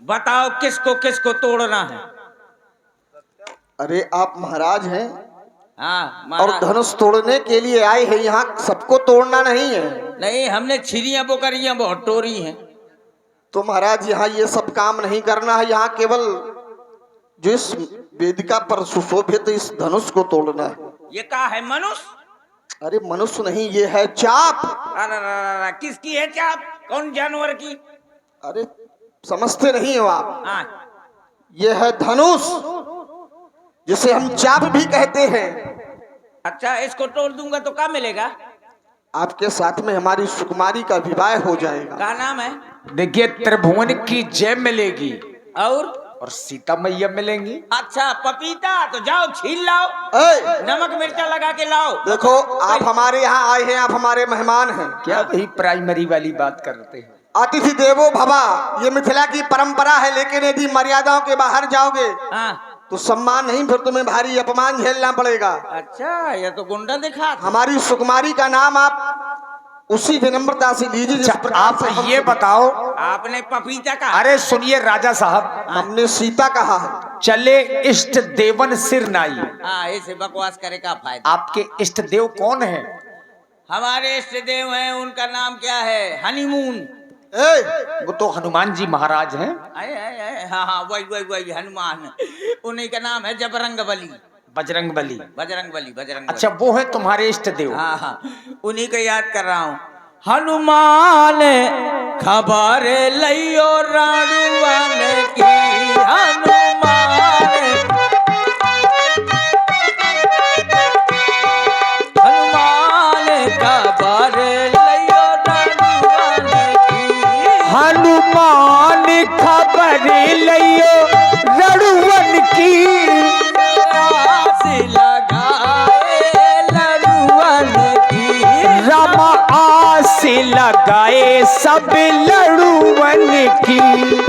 बताओ किसको किसको तोड़ना है। अरे आप महाराज हैं हाँ और महाराज। धनुष तोड़ने के लिए आए हैं, यहाँ सबको तोड़ना नहीं है। नहीं, हमने छिरियां बोकरियां बहुत तोड़ी हैं। तो महाराज यहाँ ये सब काम नहीं करना है, यहाँ केवल जो इस वेदिका पर सुशोभित इस धनुष को तोड़ना है। ये क्या है मनुष्य? अरे मनुष्य नहीं, ये है चाप। अरे किसकी है चाप? कौन जानवर की? अरे समझते नहीं हो आप, हाँ। ये है धनुष जिसे हम चाप भी कहते हैं। अच्छा, इसको तोड़ दूंगा तो क्या मिलेगा? आपके साथ में हमारी सुकुमारी का विवाह हो जाएगा। क्या नाम है? देखिए, त्रिभुवन की जय मिलेगी और सीता मैया मिलेंगी। अच्छा पपीता, तो जाओ छील लाओ, नमक मिर्चा लगा के लाओ। देखो आप हमारे यहाँ आए हैं, आप हमारे मेहमान हैं। क्या वही प्राइमरी वाली बात करते हैं? अतिथि देवो भवा, ये मिथिला की परंपरा है, लेकिन यदि मर्यादाओं के बाहर जाओगे हाँ। तो सम्मान नहीं, फिर तुम्हें भारी अपमान झेलना पड़ेगा। अच्छा, ये तो गुंडा दिखा। हमारी सुकुमारी का नाम आप उसी विनम्रता से लीजिए जिस प्रकार आप से हम ये बताओ। आपने पपीता का? अरे सुनिए राजा साहब, हमने सीता कहा है। चले इष्ट देवन सिर नाई। हाँ, ऐसे बकवास करे का फायदा। आपके इष्ट देव कौन है? हमारे इष्ट देव हैं, उनका नाम क्या है? हनीमून। वो तो हनुमान जी महाराज हैं। हाँ हाँ, वही वही वही हनुमान। उन्हीं का नाम है जबरंग बली। बजरंग बली। बजरंग बली, बजरंग बली। अच्छा, वो है तुम्हारे इष्ट देव? हाँ हाँ, उन्हीं को याद कर रहा हूँ। हनुमान खबर लियो राणुवन की, हनुमान खबर लियो राणुवन की, हनुमान खबर लियो रणवन की, आस लगाए लड़ुवन की, राम आस लगाए सब लड़ुवन की।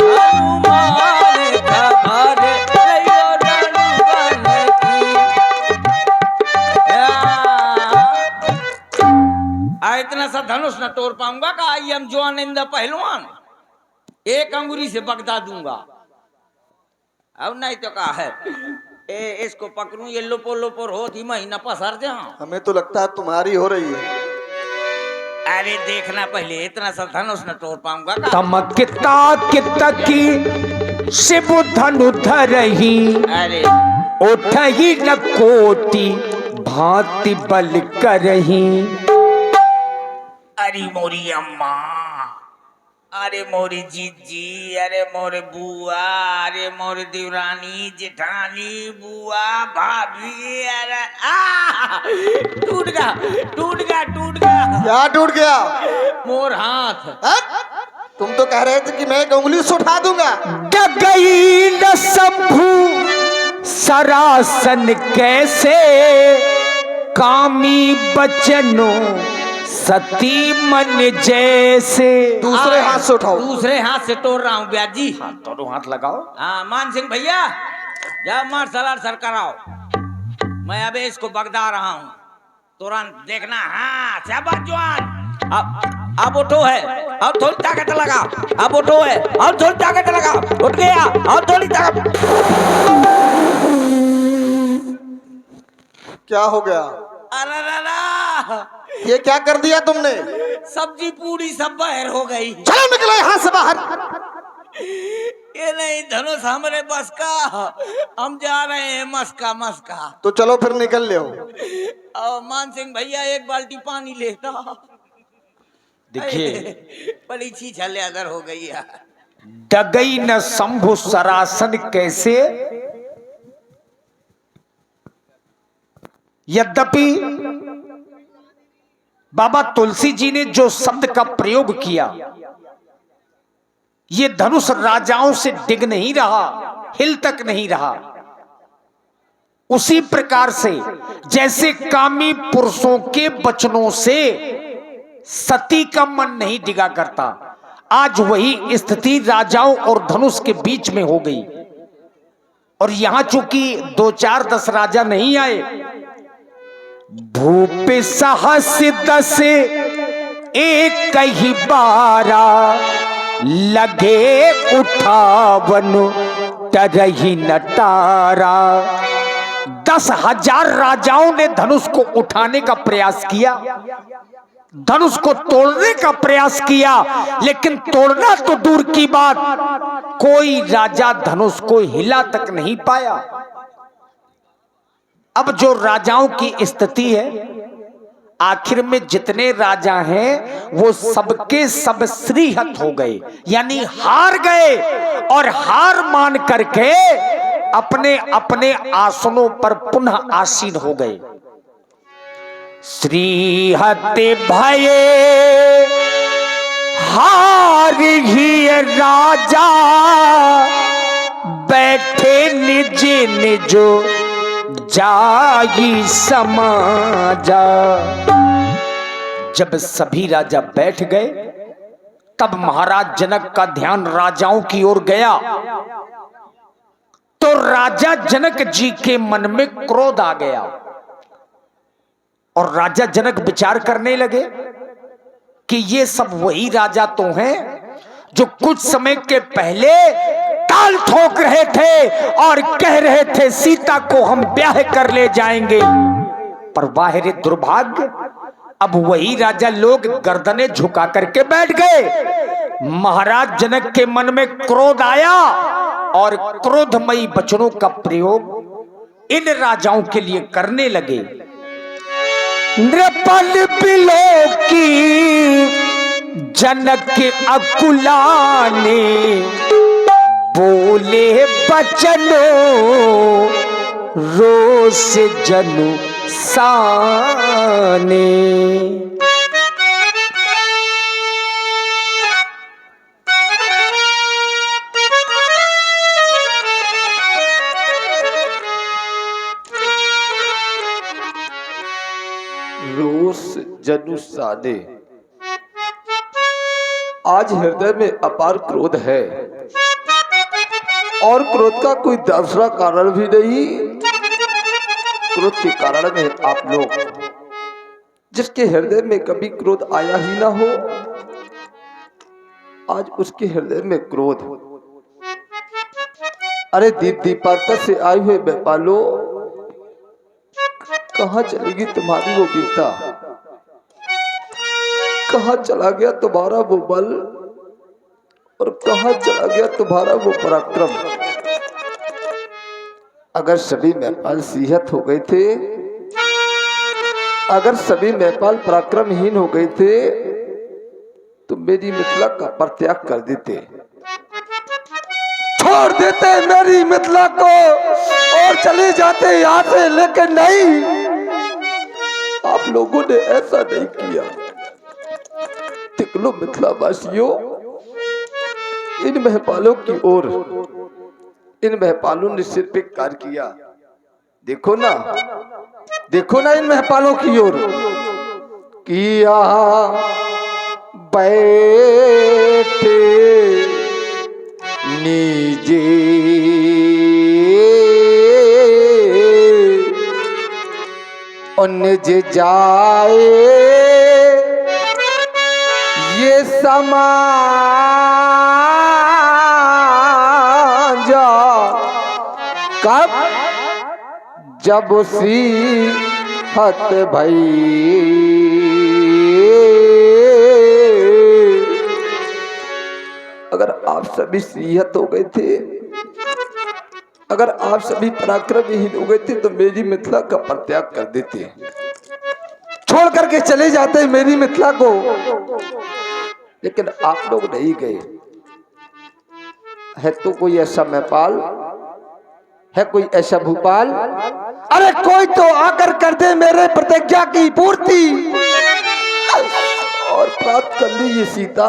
हनुमान खबर लियो रणवन की। इतना सा धनुष न तोड़ पाऊंगा का? आई एम जो आनंदा पहलवान, एक अंगुरी से बगदा दूंगा। अब नहीं तो क्या है, इसको पकड़ूं, ये लोपो लोपोर हो थी महीना पसर जा। हमें तो लगता है तुम्हारी हो रही है। अरे देखना पहले, इतना सा धनुष न तोड़ पाऊंगा का? तमकता कितकी शिव धनु धरही, अरे उठही न कोटि भांति बल करही। अरे मोरी अम्मा, अरे मोरी जीजी, अरे मोरे बुआ, अरे मोरे देवरानी जेठानी बुआ भाभी, अरे टूट गया टूट गया टूट गया। क्या टूट गया? मोर हाथ। तुम तो कह रहे थे कि मैं एक उंगली से उठा दूंगा। गई न शंभु सरासन कैसे, कामी बचनो सती मन जैसे। दूसरे हाथ से उठाओ। दूसरे हाथ से तोड़ रहा हूँ ब्याज जी। दोनों हाथ लगाओ। हाँ मान सिंह भैया, जाओ मार्शल आर्ट सर कराओ। मैं अबे इसको बगदा रहा हूँ, तुरंत देखना। हाँ शाबाश जवान, अब उठो है, अब थोड़ी ताकत लगा, अब उठो है, अब थोड़ी ताकत लगा, उठ गया, अब थोड़ी ताकत। क्या हो गया? अरे ये क्या कर दिया तुमने? सब्जी पूरी सब बाहर हो गई। चलो निकलो यहाँ से बाहर। ये नहीं धनुष हमारे बस का, हम जा रहे हैं मस्का मस्का। तो चलो फिर निकल ले। और मान सिंह भैया एक बाल्टी पानी लेता। देखिए, बड़ी छीछल अदर हो गई है। डगई न शंभु सरासन कैसे, यद्यपि बाबा तुलसी जी ने जो शब्द का प्रयोग किया, ये धनुष राजाओं से डिग नहीं रहा, हिल तक नहीं रहा। उसी प्रकार से जैसे कामी पुरुषों के वचनों से सती का मन नहीं डिगा करता, आज वही स्थिति राजाओं और धनुष के बीच में हो गई। और यहां चूंकि 2-4-10 राजा नहीं आए, भूप सहस 10 एक ही 12, लगे उठावन तरही नटारा। 10,000 राजाओं ने धनुष को उठाने का प्रयास किया, धनुष को तोड़ने का प्रयास किया, लेकिन तोड़ना तो दूर की बात, कोई राजा धनुष को हिला तक नहीं पाया। अब जो राजाओं की स्थिति है, आखिर में जितने राजा हैं वो सबके सब श्रीहत हो गए, यानी हार गए, और हार मान करके अपने अपने आसनों पर पुनः आसीन हो गए। श्रीहते भये हार ही राजा, बैठे निज निज जाई समाजा। जब सभी राजा बैठ गए, तब महाराज जनक का ध्यान राजाओं की ओर गया, तो राजा जनक जी के मन में क्रोध आ गया, और राजा जनक विचार करने लगे कि ये सब वही राजा तो हैं जो कुछ समय के पहले ताल ठोक रहे थे और कह रहे थे सीता को हम ब्याह कर ले जाएंगे। पर बाहरी दुर्भाग्य, अब वही राजा लोग गर्दनें झुका करके बैठ गए। महाराज जनक के मन में क्रोध आया और क्रोधमयी वचनों का प्रयोग इन राजाओं के लिए करने लगे। नृपल बिलो की जनक अकुलाने, बोले बचनो रोष जनु साने। रोष जनु साने। आज हृदय में अपार क्रोध है, और क्रोध का कोई दूसरा कारण भी नहीं। क्रोध के कारण में आप लोग, जिसके हृदय में कभी क्रोध आया ही ना हो, आज उसके हृदय में क्रोध। अरे दीप दीपांतर से आए हुए व्यापालो, कहां चलेगी तुम्हारी वो वीरता? कहां चला गया तुम्हारा वो बल, और कहां चला गया तुम्हारा वो पराक्रम? अगर सभी महिपाल सिंहत हो गए थे, अगर सभी महिपाल पराक्रमहीन हो गए थे, तो मेरी मिथिला का परित्याग कर देते, छोड़ देते मेरी मिथिला को और चले जाते यहाँ से। लेकिन नहीं, आप लोगों ने ऐसा नहीं किया। तिकलो मिथिला वासियों, इन महिपालों की ओर, इन महिपालों ने सिर पे कार्य किया। देखो ना, देखो ना इन महिपालों की ओर किया। बैठे नीजे निज जाए ये समाजा। कब? जब सिंहत भई अगर आप सभी सिंहत हो गए थे, अगर आप सभी पराक्रमहीन हो गए थे, तो मेरी मिथिला का परित्याग कर देते, छोड़ करके चले जाते मेरी मिथिला को। लेकिन आप लोग नहीं गए। है तो कोई ऐसा महिपाल, है कोई ऐसा भूपाल, अरे कोई तो आकर कर दे मेरे प्रतिज्ञा की पूर्ति और प्राप्त कर ली ये सीता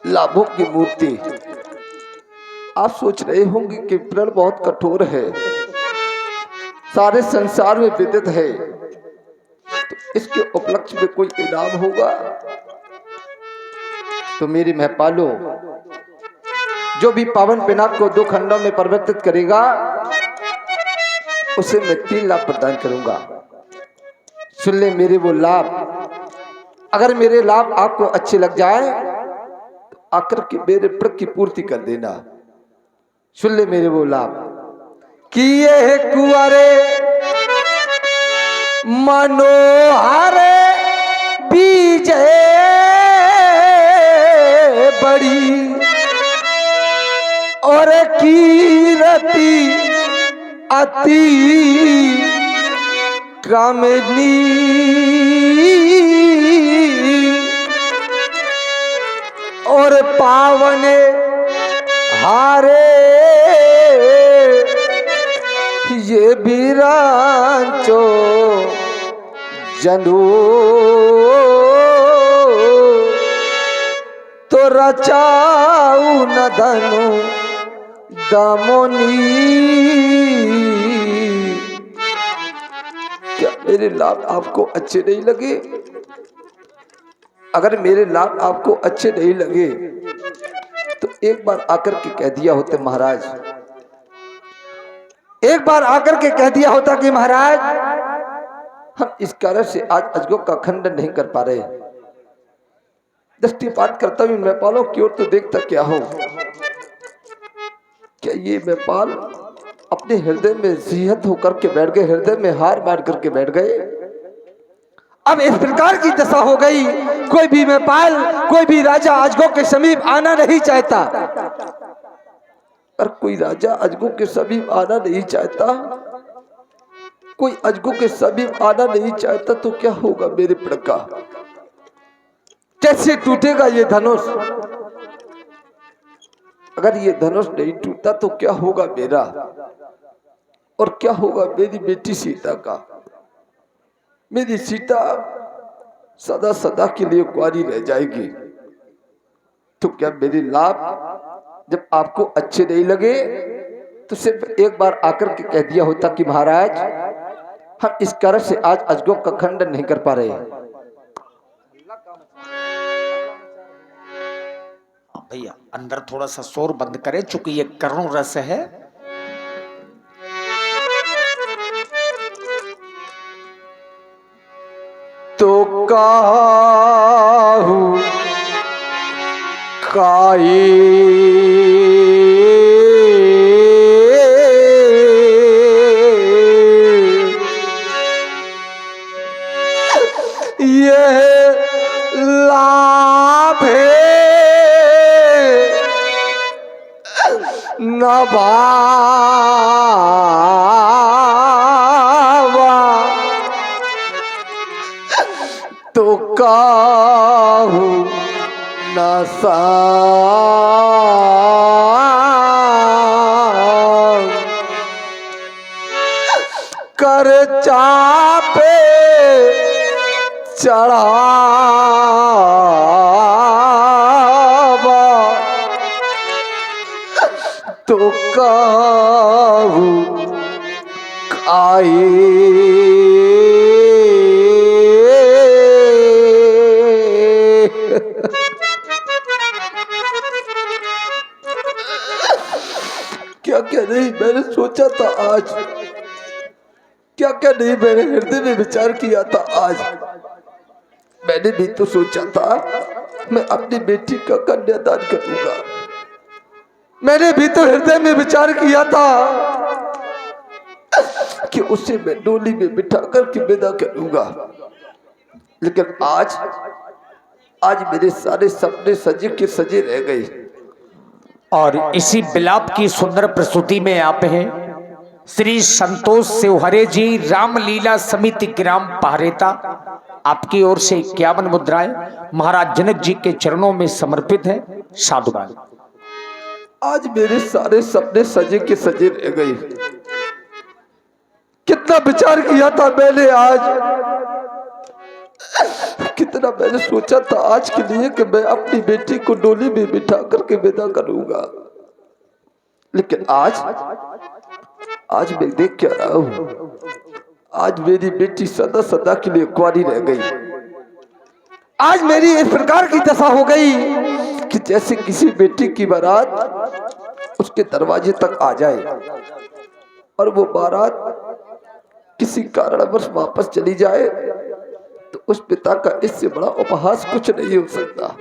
लाभों की मूर्ति। आप सोच रहे होंगे कि प्रण बहुत कठोर है, सारे संसार में विदित है, तो इसके उपलक्ष्य में कोई इनाम होगा। तो मेरी महिपालों, जो भी पावन पिनाक को 2 खंडों में परिवर्तित करेगा, उसे मैं 3 लाभ प्रदान करूंगा। सुन ले मेरे वो लाभ। अगर मेरे लाभ आपको अच्छे लग जाए, तो आकर के मेरे प्रण की पूर्ति कर देना। सुन ले मेरे वो लाभ कि ये कुंवरे मनोहर बीज बड़ी और कीरति अति कामिनी और पावन हारे ये बीरांचो जनू तो रचाऊ न धनु दमोनी। क्या मेरे लाभ आपको अच्छे नहीं लगे? अगर मेरे लाभ आपको अच्छे नहीं लगे तो एक बार आकर के कह दिया होते महाराज, एक बार आकर के कह दिया होता कि महाराज हम इस कारण से आज अजगों का खंडन नहीं कर पा रहे। दृष्टिपात करता भी मैपालों की ओर तो देखता क्या हो, क्या ये मैपाल अपने हृदय में सिंहत होकर के बैठ गए, हृदय में हार बांध करके बैठ गए। अब इस प्रकार की दशा हो गई, कोई भी मैपाल, कोई भी राजा अजगों के समीप आना नहीं चाहता। और कोई राजा अजगों के समीप आना नहीं चाहता, कोई अजगों के समीप आना नहीं चाहता तो क्या होगा मेरे प्रण का? कैसे टूटेगा ये धनुष? अगर ये धनुष नहीं टूटा तो क्या होगा मेरा, और क्या होगा मेरी बेटी सीता का? मेरी सीता सदा सदा के लिए कुंवारी रह जाएगी। तो क्या मेरे लाभ जब आपको अच्छे नहीं लगे तो सिर्फ एक बार आकर के कह दिया होता कि महाराज हम इस कारण से आज अजगों का खंडन नहीं कर पा रहे। भैया अंदर थोड़ा सा शोर बंद करें, चूंकि ये करुण रस है। तो काहू काई ये लाभ न भावा तो काहू न कर चापे चढ़ावा तो काहू काई क्या क्या नहीं मैंने सोचा था आज, क्या क्या नहीं मैंने हृदय में विचार किया था आज। मैंने भी तो सोचा था मैं अपनी बेटी का कन्यादान करूंगा, मैंने भी तो हृदय में विचार किया था कि उसे मैं डोली में बिठा करके विदा करूंगा। लेकिन आज मेरे सारे सपने सजे के सजे रह गए। और इसी बिलाप की सुंदर प्रस्तुति में आप हैं श्री संतोष शिवहरे जी, रामलीला समिति ग्राम पहरेता। आपकी ओर से 51 मुद्राएं महाराज जनक जी के चरणों में समर्पित है। साधुवाद। आज मेरे सारे सपने सजे के सजे रह गए। कितना विचार किया था मैंने आज, कितना मैंने सोचा था आज के लिए कि मैं अपनी बेटी को डोली में बिठा करके विदा करूंगा। लेकिन आज मैं देख क्या रहा हूं, आज मेरी बेटी सदा सदा के लिए कुंवारी रह गई। आज मेरी इस प्रकार की दशा हो गई कि जैसे किसी बेटी की बारात उसके दरवाजे तक आ जाए और वो बारात किसी कारणवश वापस चली जाए तो उस पिता का इससे बड़ा उपहास कुछ नहीं हो सकता।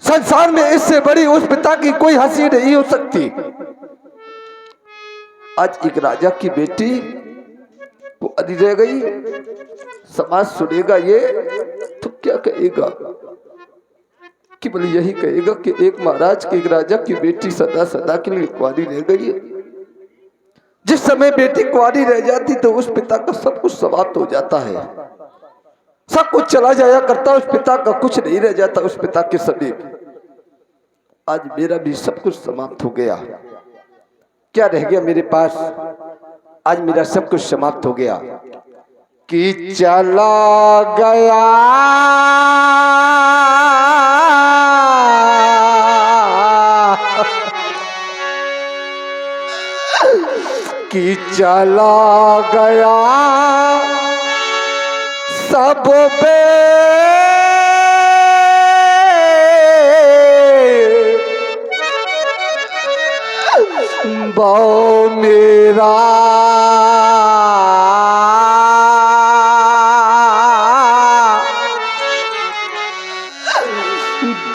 संसार में इससे बड़ी उस पिता की कोई हंसी नहीं हो सकती। आज एक राजा की बेटी वो अधी रह गई, समाज सुनेगा ये तो क्या कहेगा? केवल यही कहेगा कि एक महाराज के, एक राजा की बेटी सदा सदा के लिए कुंवारी रह गई है। जिस समय बेटी कुंवारी रह जाती तो उस पिता का सब कुछ समाप्त हो जाता है, सब कुछ चला जाया करता, उस पिता का कुछ नहीं रह जाता उस पिता के समीप। आज मेरा भी सब कुछ समाप्त हो गया, क्या रह गया मेरे पास? आज मेरा सब कुछ समाप्त हो गया कि चला गया कि चला गया सब पे बहु मेरा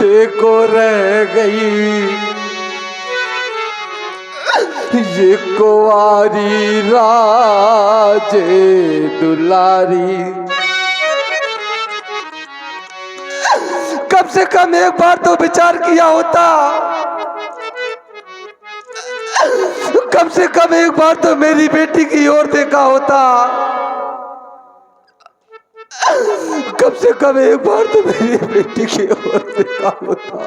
देखो रह गई ये कुंवारी राजे दुलारी। कम से कम एक बार तो विचार किया होता, कम से कम एक बार तो मेरी बेटी की ओर देखा होता, कम से कम एक बार तो मेरी बेटी की ओर देखा होता।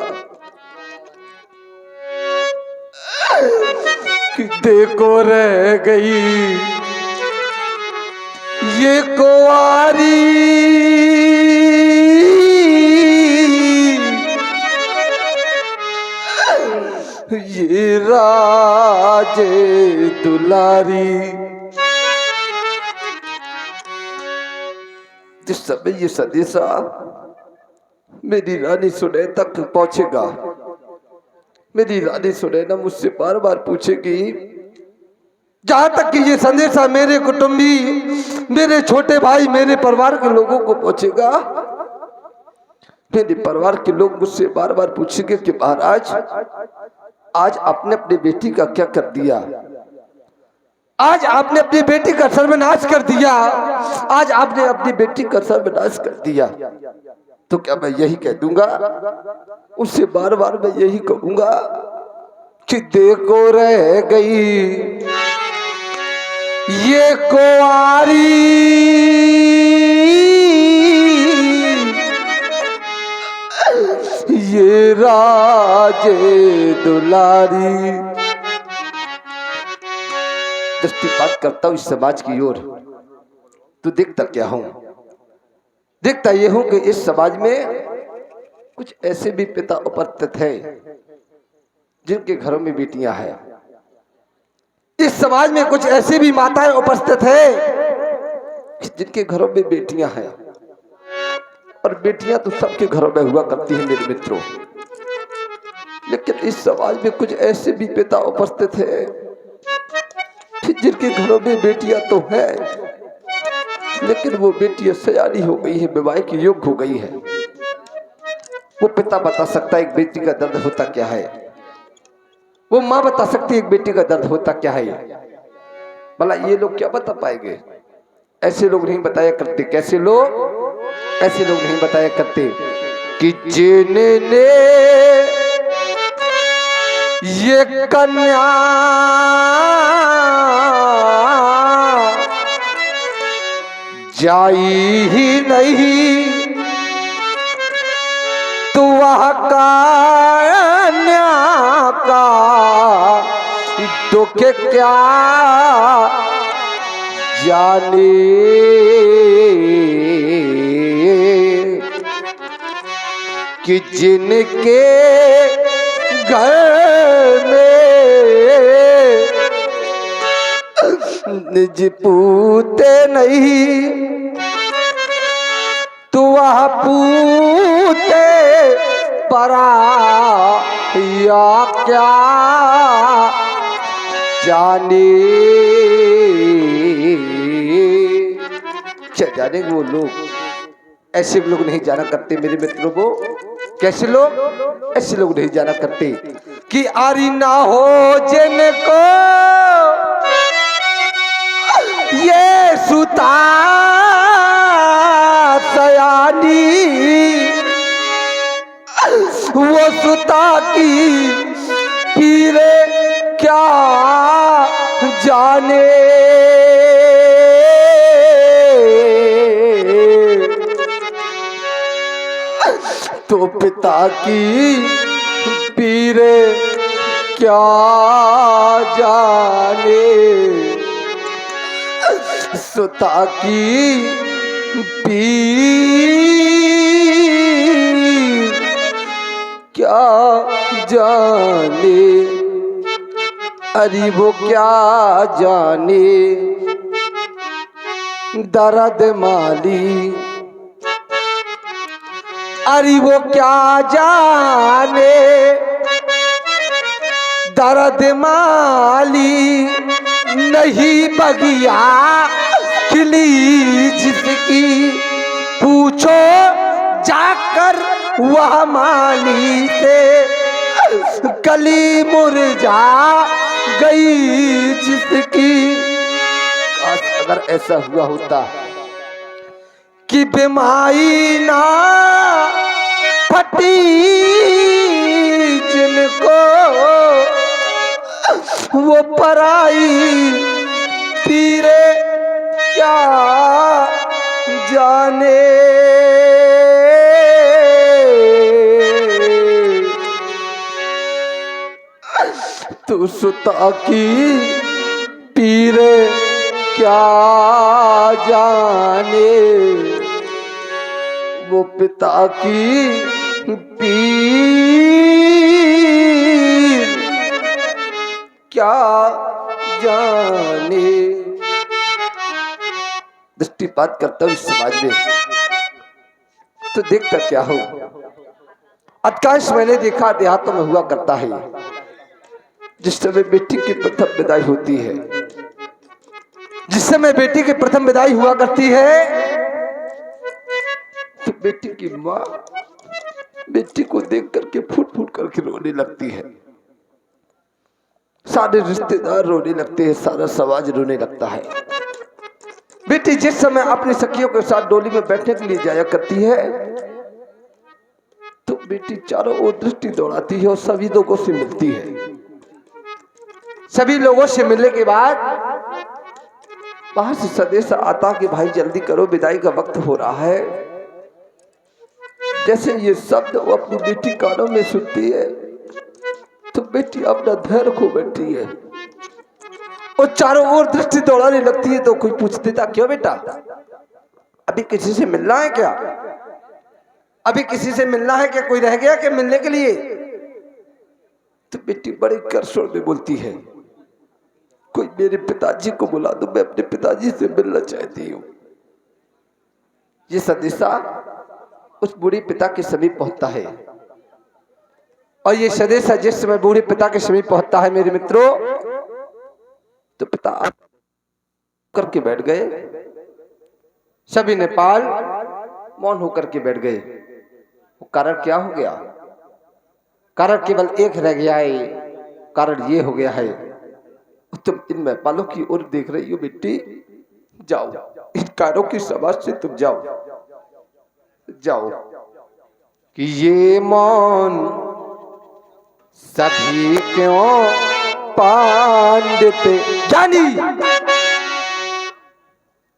कि देखो रह गई ये कुंवारी ये राजे दुलारी। जिस समय ये संदेशा मेरी रानी सुने तक पहुंचेगा, मेरी रानी सुनैना मुझसे बार बार पूछेगी, जहां तक कि ये संदेशा मेरे कुटुंबी, मेरे छोटे भाई, मेरे परिवार के लोगों को पहुंचेगा, मेरे परिवार के लोग मुझसे बार बार पूछेंगे कि महाराज आज आपने अपनी बेटी का क्या कर दिया, आज आपने अपनी बेटी का सर्वनाश कर दिया, आज आपने अपनी बेटी का सर्वनाश कर दिया। तो क्या मैं यही कह दूंगा उससे, बार बार मैं यही कहूंगा कि देखो रह गई ये कुंवारी ये राजे दुलारी। दृष्टिपात करता हूं इस समाज की ओर तो देखता क्या हूं, देखता ये हूं कि इस समाज में कुछ ऐसे भी पिता उपस्थित हैं जिनके घरों में बेटियां हैं। इस समाज में कुछ ऐसी भी माताएं उपस्थित हैं जिनके घरों में बेटियां हैं, और बेटियां तो सबके घरों में हुआ करती हैं मेरे मित्रों। लेकिन इस समाज में कुछ ऐसे भी पिता उपस्थित हैं जिनके घरों में बेटियां तो हैं, लेकिन वो बेटियां सयानी हो गई है, विवाह के योग्य हो गई है। वो पिता बता सकता है एक बेटी का दर्द होता क्या है, वो माँ बता सकती है एक बेटी का दर्द होता क्या है। भला ये लोग क्या बता पाएंगे? ऐसे लोग नहीं बताया करते। कैसे लोग? ऐसे लोग नहीं बताया करते कि जिन्होंने ये कन्या जाई ही नहीं तो वह कन्या का दुख क्या जाने। कि जिनके घर में निज पूते नहीं तो वह पूते परा या क्या जाने। क्या जाने वो लोग? ऐसे लोग नहीं जाना करते मेरे मित्रों को। कैसे लोग? ऐसे लोग नहीं जाना करते कि आरी ना हो जिनको ये सुता सयानी, वो सुता की पीरे क्या जाने। तो पिता की पीरे क्या जाने, सुता की पीर क्या जाने। अरे वो क्या जाने दर्द माली, अरे वो क्या जाने दर्द माली। नहीं बगिया खिली जिसकी, पूछो जाकर वह माली से। कली मुरझा गई जिसकी। अगर ऐसा हुआ होता कि बीमारी ना फटी जिनको, वो पराई पीरे क्या जाने। तू सुता की पीरे क्या जाने, वो पिता की पीर क्या जाने। दृष्टिपात करता हूं इस समाज में तो देखता क्या हो। अधिकांश मैंने देखा देहातों में हुआ करता है, जिस समय बेटी की प्रथम विदाई होती है, जिस समय बेटी की प्रथम विदाई हुआ करती है, तो बेटी की माँ बेटी को देख करके फूट फूट करके रोने लगती है। सारे रिश्तेदार रोने लगते हैं, सारा समाज रोने लगता है। बेटी जिस समय अपनी सखियों के साथ डोली में बैठने के लिए जाया करती है, तो बेटी चारों ओर दृष्टि दौड़ाती है और सभी लोगों से मिलती है। सभी लोगों से मिलने के बाद वहां से संदेश आता कि भाई जल्दी करो, विदाई का वक्त हो रहा है। जैसे ये शब्द वो अपनी बेटी कानों में सुनती है, तो बेटी अपना धैर्य खो बैठी है और चारों ओर दृष्टि दौड़ाने लगती है। तो कोई पूछ देता, क्यों बेटा, अभी किसी से मिलना है क्या? अभी किसी से मिलना है क्या? कोई रह गया क्या मिलने के लिए? तो बेटी बड़े कर स्वर में बोलती है, कोई मेरे पिताजी को बुला दो, मैं अपने पिताजी से मिलना चाहती हूँ। ये संदेशा उस बूढ़े पिता के समीप पहुंचता है, और ये संदेशा जिस समय बूढ़े पिता के समीप पहुंचता है मेरे मित्रों, तो पिता करके बैठ गए। सभी नेपाल मौन होकर के बैठ गए। वो कारण क्या हो गया? कारण केवल एक रह गया है। कारण ये हो गया है, तुम इन नेपालों की ओर देख रही हो बेटी, जाओ इन कारों की समाज से तुम जाओ जाओ। कि ये मौन सभी क्यों पांडित जानी।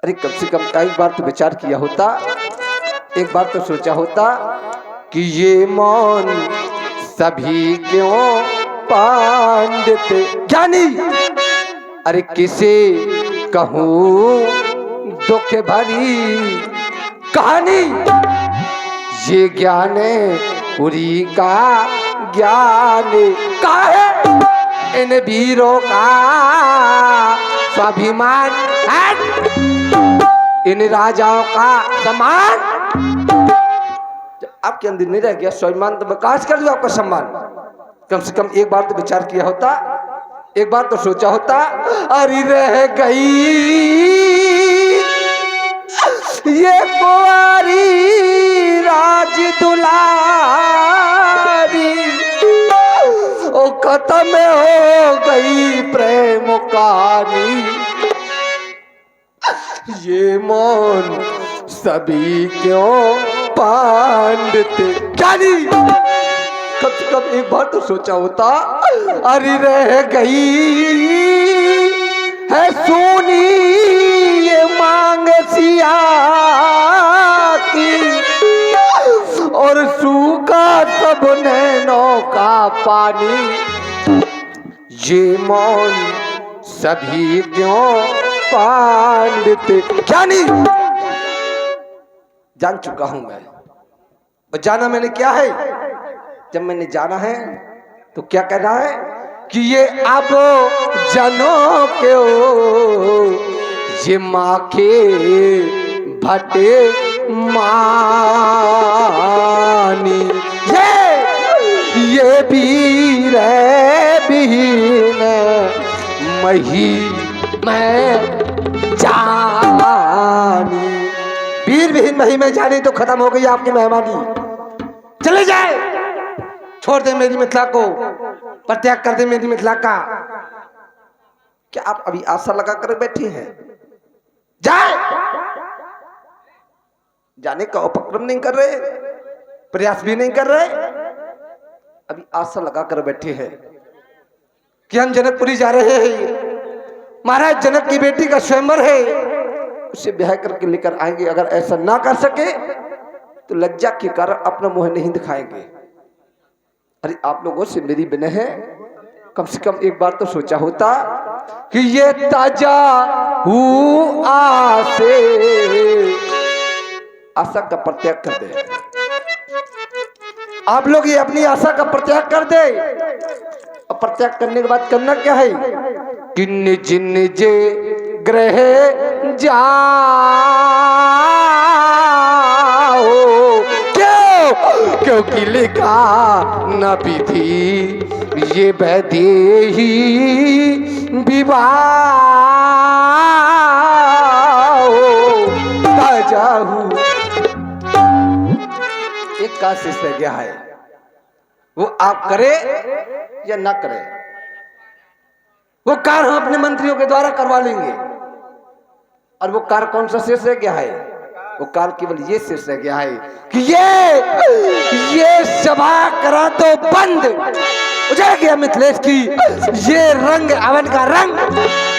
अरे कम से कम एक बार तो विचार किया होता, एक बार तो सोचा होता कि ये मौन सभी क्यों पांडित ज्ञानी। अरे किसे कहूँ दुख भरी कहानी, ये ज्ञान पूरी का ज्ञान का है। इन वीरों का स्वाभिमान है, इन राजाओं का सम्मान। आपके अंदर नहीं रह गया स्वाभिमान, तो मैं कहां से कर दूं आपका सम्मान? कम से कम एक बार तो विचार किया होता, एक बार तो सोचा होता। अरे रह गई ये कुंवारी राज दुलारी, खत्म हो गई प्रेम कहानी, ये मौन सभी क्यों पांडते। ज्ञानी कब से कब एक बार तो सोचा होता, अरे रह गई है सोनी ये मांग सिया की, और सूखा सब नैनों का पानी, ये मौन सभी क्यों पांडते। ज्ञानी जान चुका हूं मैं, और जाना मैंने क्या है, जब मैंने जाना है तो क्या कहना है कि ये अब जनों के ओ, ये माँ के भटे मानी, ये वीर बीन मही मैं जानी। वीर विहीन मही में जानी तो खत्म हो गई आपकी मेहमानी। चले जाए, छोड़ दे मेरी मिथिला को, परित्याग कर दे मेरी मिथिला का। क्या आप अभी आशा लगा कर बैठी हैं? जाए, जाने का उपक्रम नहीं कर रहे, प्रयास भी नहीं कर रहे, अभी आशा लगा कर बैठे हैं कि हम जनकपुरी जा रहे हैं, महाराज जनक की बेटी का स्वयंवर है, उसे ब्याह करके लेकर आएंगे। अगर ऐसा ना कर सके तो लज्जा के कारण अपना मुंह नहीं दिखाएंगे। अरे आप लोगों से मेरी विनय है, कम से कम एक बार तो सोचा होता कि ये ताजा हुआ से आशा का परित्याग कर दे। आप लोग ये अपनी आशा का परित्याग कर दे, और परित्याग करने के बाद करना क्या है कि निज निज ग्रह जाओ। क्यों? क्योंकि लिखा न विधि ये वैदेही विवाह ताजाहू। एक का शेष रह गया है, वो आप करे या ना करे, वो कार्य हम अपने मंत्रियों के द्वारा करवा लेंगे। और वो कार्य कौन सा शेष रह गया है? वो कार्य केवल ये शेष रह गया है कि ये सभा करा तो बंद। उजड़ गया मिथिलेश की ये रंग, अवन का रंग।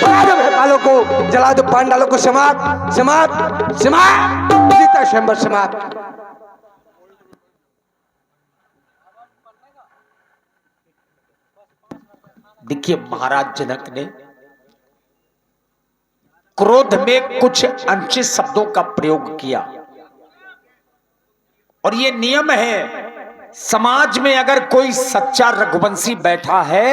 भगा दो भैपालों को, जला दो पांडालों को, समाप्त समाप्त समाप्त, सीता स्वयंवर समाप्त। देखिए महाराज जनक ने क्रोध में कुछ अनुचित शब्दों का प्रयोग किया, और ये नियम है समाज में, अगर कोई सच्चा रघुवंशी बैठा है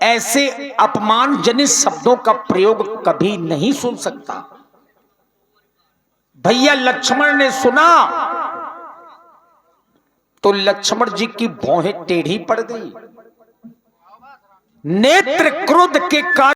ऐसे अपमानजनित शब्दों का प्रयोग कभी नहीं सुन सकता। भैया लक्ष्मण ने सुना तो लक्ष्मण जी की भौहें टेढ़ी पड़ गई, नेत्र क्रोध के कारण